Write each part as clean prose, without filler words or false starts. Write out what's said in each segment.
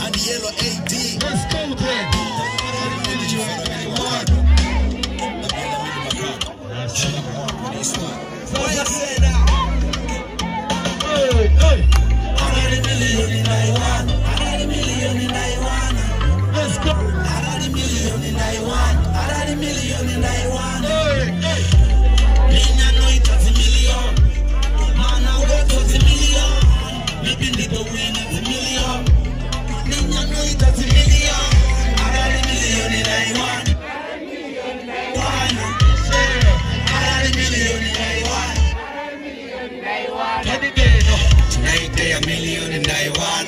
And the yellow AD. Let's go then. Why you say that? Hey, hey. 100 million in Taiwan. 100 million in Taiwan. Let's go. 100 million in Taiwan. 100 million in Taiwan. Hey, hey. Niña no hay 30 million. Mana we 30 million. Maybe little win 30 million. Niña no hay 30 million. 100 million in Taiwan. 100 million in Taiwan. 100 million in Taiwan. 100 million in Taiwan. Tonight they a million in Taiwan.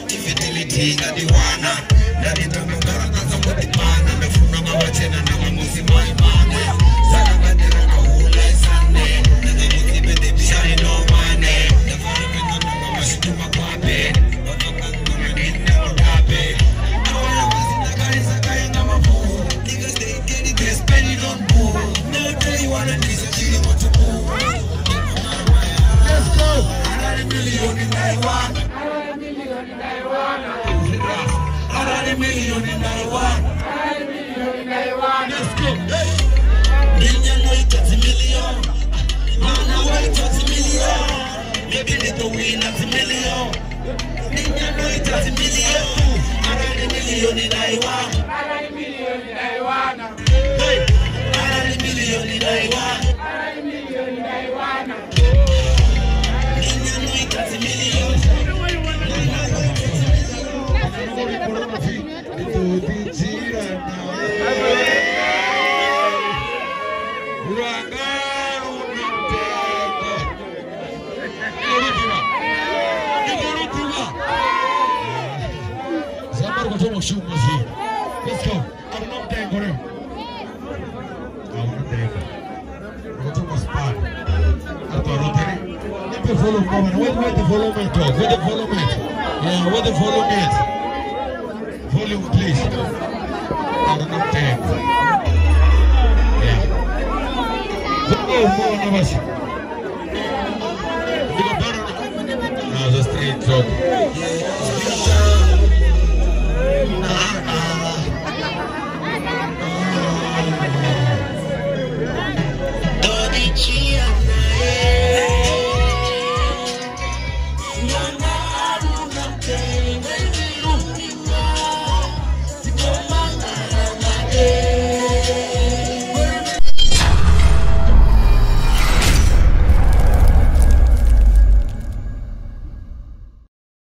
Infidelity na diwana. Ndani tamangara kaza mwati pana. Mefuna mawachena na mamuzi maimane. Sana bandera kahula isane. Nanga muzi bende bishari no mane. Nafari kena nanga mashitu makwape. Otoka kuna nina wakape. Awaya wazi na gari sakaya nga mafu. Niggas they get it, they spend it on boo. Never tell you what it is, I kill you what you boo. Let's go. 100 million in Taiwan. 100 million in Taiwan. 100 million in Taiwan. 100 million in Taiwan. Let's go. Hey. Niña no hay 30 million. Mana way 30 million. Maybe little win 30 million. Niña no hay 30 million. 100 million in Taiwan. 100 million in Taiwan. Hey. 100 million in Taiwan. 100 million in Taiwan. Niña no hay 30 million. Itu dijira na. Urangano unamtega. Ikorutuma. Samar kwa tomo shumo zi. Let's go. Unamtega kore. Unamtega. Kwa tomo spot. Ato rotere. Let me follow moment. Where the follow me talk? Where the follow me? Yeah, where the follow me? Volume, please. I don't know. Yeah. One of us. You got better. No, the street job.